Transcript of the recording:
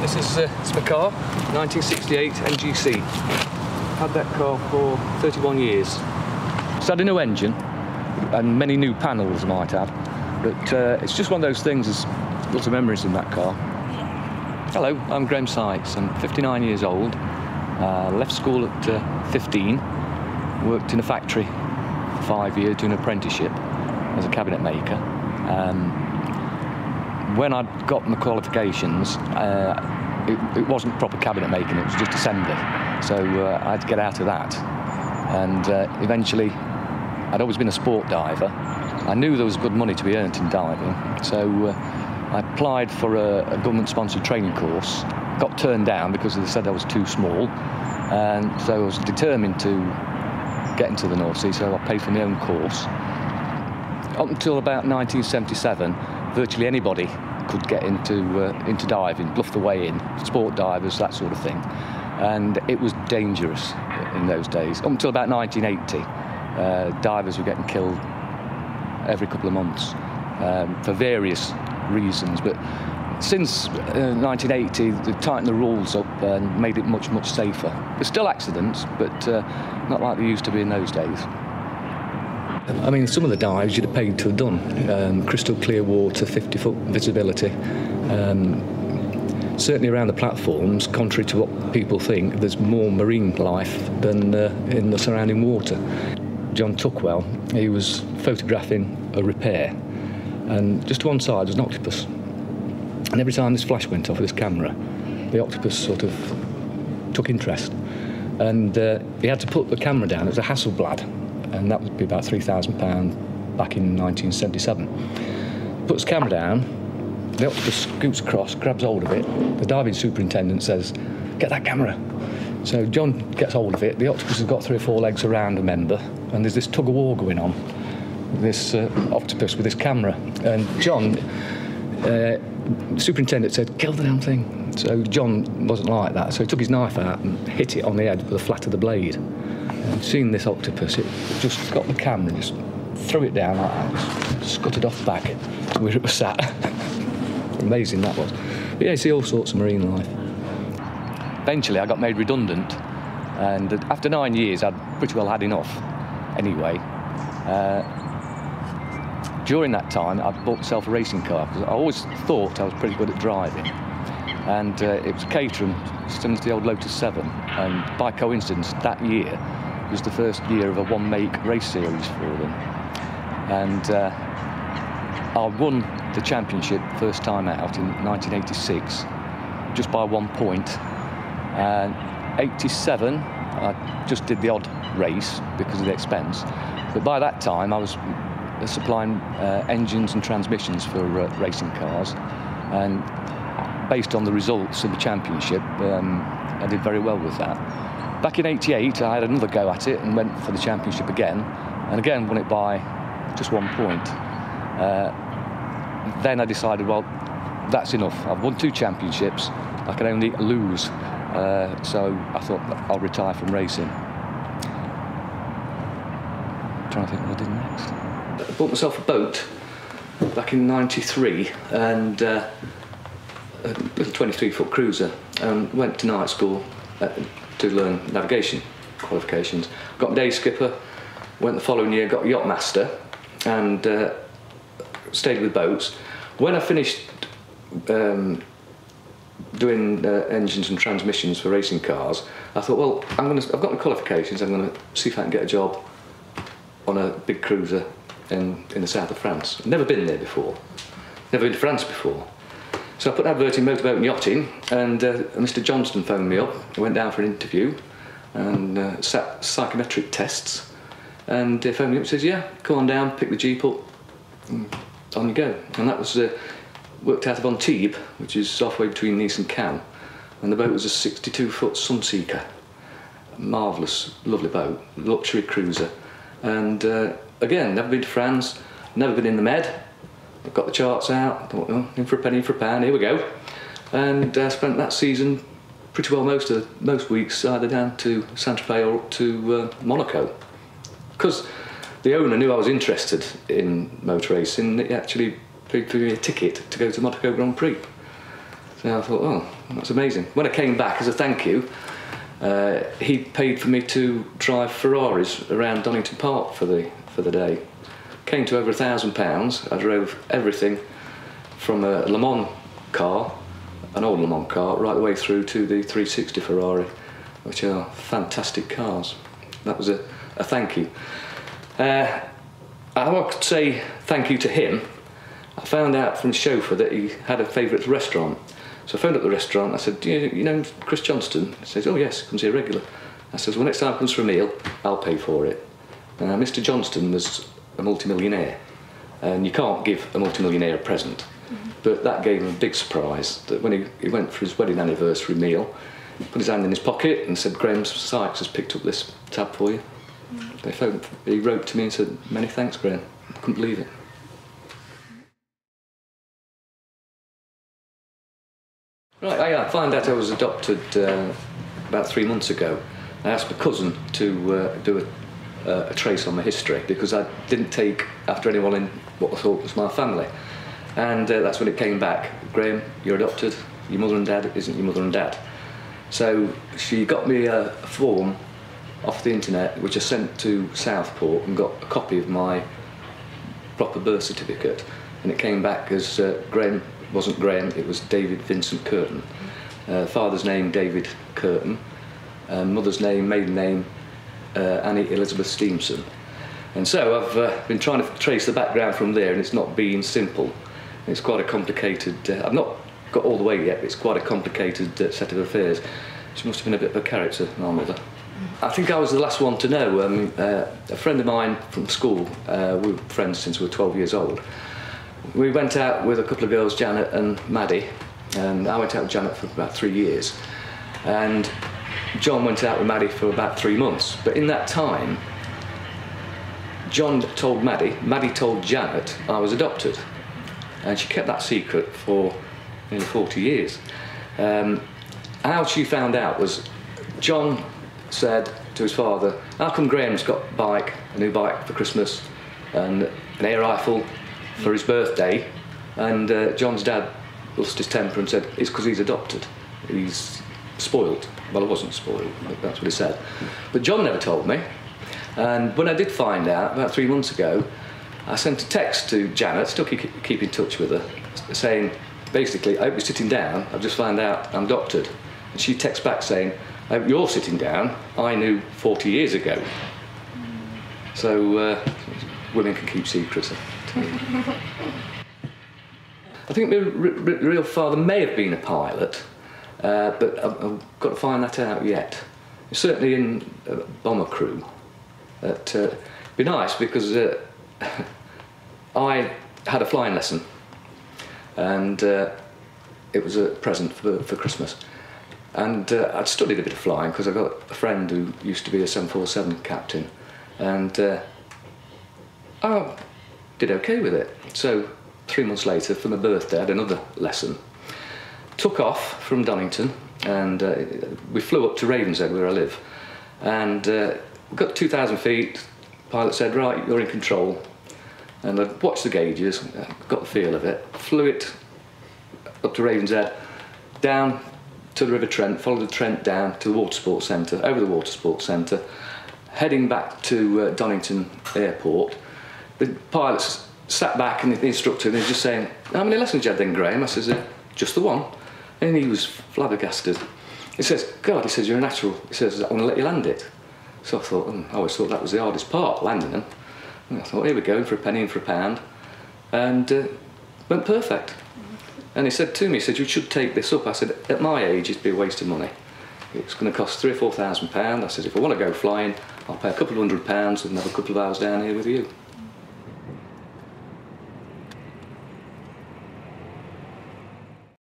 This is it's my car, 1968 NGC. Had that car for 31 years. It's had a new engine and many new panels, I might add. But it's just one of those things, there's lots of memories in that car. Hello, I'm Graham Sykes. I'm 59 years old. Left school at 15. Worked in a factory for 5 years doing an apprenticeship as a cabinet maker. When I'd got my qualifications, it wasn't proper cabinet making, it was just assembly. So I had to get out of that. And eventually, I'd always been a sport diver. I knew there was good money to be earned in diving, so I applied for a government-sponsored training course. Got turned down because they said I was too small, and so I was determined to get into the North Sea, so I paid for my own course. Up until about 1977, virtually anybody could get into diving, bluff the way in, sport divers, that sort of thing. And it was dangerous in those days. Up until about 1980, divers were getting killed every couple of months for various reasons. But since 1980, they've tightened the rules up and made it much, much safer. There's still accidents, but not like they used to be in those days. I mean, some of the dives you'd have paid to have done. Crystal clear water, 50-foot visibility. Certainly around the platforms, contrary to what people think, there's more marine life than in the surrounding water. John Tuckwell, he was photographing a repair, and just to one side was an octopus. And every time this flash went off with this camera, the octopus sort of took interest. And he had to put the camera down. It was a Hasselblad, and that would be about £3,000 back in 1977. Puts the camera down, the octopus scoots across, grabs hold of it. The diving superintendent says, "Get that camera." So John gets hold of it. The octopus has got 3 or 4 legs around a member, and there's this tug-of-war going on. This octopus with this camera. And John, the superintendent said, "Kill the damn thing." So John wasn't like that, so he took his knife out and hit it on the head with the flat of the blade. And seeing this octopus, it just got the camera and just threw it down like that, just scuttered off back to where it was sat. Amazing that was. But yeah, you see all sorts of marine life. Eventually I got made redundant, and after 9 years I'd pretty well had enough anyway. During that time I bought myself a racing car because I always thought I was pretty good at driving, and it was a Caterham, similar to the old Lotus 7, and by coincidence that year was the first year of a one-make race series for them, and I won the championship first time out in 1986 just by 1 point. 87 I just did the odd race because of the expense, but by that time I was supplying engines and transmissions for racing cars, and based on the results of the championship I did very well with that. Back in 88 I had another go at it and went for the championship again, and again won it by just 1 point. Then I decided, well, that's enough. I've won 2 championships, I can only lose. So I thought I'll retire from racing. I'm trying to think what I did next. I bought myself a boat back in '93, and a little 23-foot cruiser, and went to night school to learn navigation qualifications. Got a day skipper, went the following year, got a yacht master, and stayed with boats. When I finished doing engines and transmissions for racing cars, I thought, well, I've got my qualifications, I'm going to see if I can get a job on a big cruiser in the south of France. I've never been there before, never been to France before. So I put an advert in Motorboat and Yachting, and Mr. Johnston phoned me up. I went down for an interview and sat psychometric tests, and he phoned me up and says, "Yeah, come on down, pick the Jeep up, and on you go." And that was worked out of Antibes, which is halfway between Nice and Cannes, and the boat was a 62-foot Sunseeker. Marvellous, lovely boat, luxury cruiser. And again, never been to France, never been in the Med. I've got the charts out, thought, oh, in for a penny, in for a pound, here we go. And spent that season pretty well most weeks either down to Saint-Tropez or up to Monaco. Because the owner knew I was interested in motor racing, he actually paid for me a ticket to go to Monaco Grand Prix. So I thought, oh, that's amazing. When I came back as a thank you, he paid for me to drive Ferraris around Donington Park for the day. Came to over £1,000. I drove everything from a Le Mans car, an old Le Mans car, right the way through to the 360 Ferrari, which are fantastic cars. That was a thank you. I could say thank you to him. I found out from the chauffeur that he had a favourite restaurant. So I phoned up the restaurant. I said, do you know Chris Johnston? He says, oh yes, comes here regular. I says, well, next time he comes for a meal, I'll pay for it. Mr. Johnston was a multimillionaire, and you can't give a multimillionaire a present. But that gave him a big surprise, that when he went for his wedding anniversary meal, he put his hand in his pocket and said, Graham Sykes has picked up this tab for you. He wrote to me and said, many thanks, Graham. I couldn't believe it. Right, I found out I was adopted about 3 months ago. I asked my cousin to do a trace on my history, because I didn't take after anyone in what I thought was my family. And that's when it came back. Graham, you're adopted. Your mother and dad isn't your mother and dad. So she got me a form off the internet, which I sent to Southport and got a copy of my proper birth certificate. And it came back as Graham. Wasn't Graham, it was David Vincent Curtin. Father's name, David Curtin. Mother's name, maiden name, Annie Elizabeth Steamson. And so I've been trying to trace the background from there, and it's not been simple. It's quite a complicated, I've not got all the way yet, but it's quite a complicated set of affairs. She must have been a bit of a character, my mother. I think I was the last one to know. A friend of mine from school, we were friends since we were 12 years old. We went out with a couple of girls, Janet and Maddie, and I went out with Janet for about 3 years. And John went out with Maddie for about 3 months. But in that time, John told Maddie, Maddie told Janet I was adopted. And she kept that secret for nearly 40 years. How she found out was, John said to his father, how come Graham's got a new bike for Christmas, and an air rifle for his birthday? And John's dad lost his temper and said, it's because he's adopted. He's spoiled. Well, I wasn't spoiled, but that's what he said. But John never told me. And when I did find out, about 3 months ago, I sent a text to Janet, still keep in touch with her, saying, basically, I hope you're sitting down, I've just found out I'm adopted. And she texts back saying, I hope you're sitting down, I knew 40 years ago. So, women can keep secrets. I think my real father may have been a pilot, but I've got to find that out yet. Certainly in a bomber crew. It'd be nice, because I had a flying lesson, and it was a present for Christmas. And I'd studied a bit of flying, because I got a friend who used to be a 747 captain, and I did okay with it. So 3 months later, for my birthday, I had another lesson. Took off from Donington, and we flew up to Ravenshead, where I live. And we got to 2,000 feet. The pilot said, right, you're in control. And I watched the gauges, got the feel of it, flew it up to Ravenshead, down to the River Trent, followed the Trent down to the Water Sports Centre, over the Water Sports Centre, heading back to Donington Airport. The pilot sat back, and the instructor, and he was just saying, how many lessons you had then, Graham? I says, just the one. And he was flabbergasted. He says, God, he says, you're a natural. He says, I'm going to let you land it. So I thought, I always thought that was the hardest part, landing them. And I thought, here we go, in for a penny, in for a pound. And went perfect. And he said to me, he said, you should take this up. I said, at my age, it'd be a waste of money. It's going to cost £3,000 or £4,000. I said, if I want to go flying, I'll pay a couple of £100 and have a couple of hours down here with you.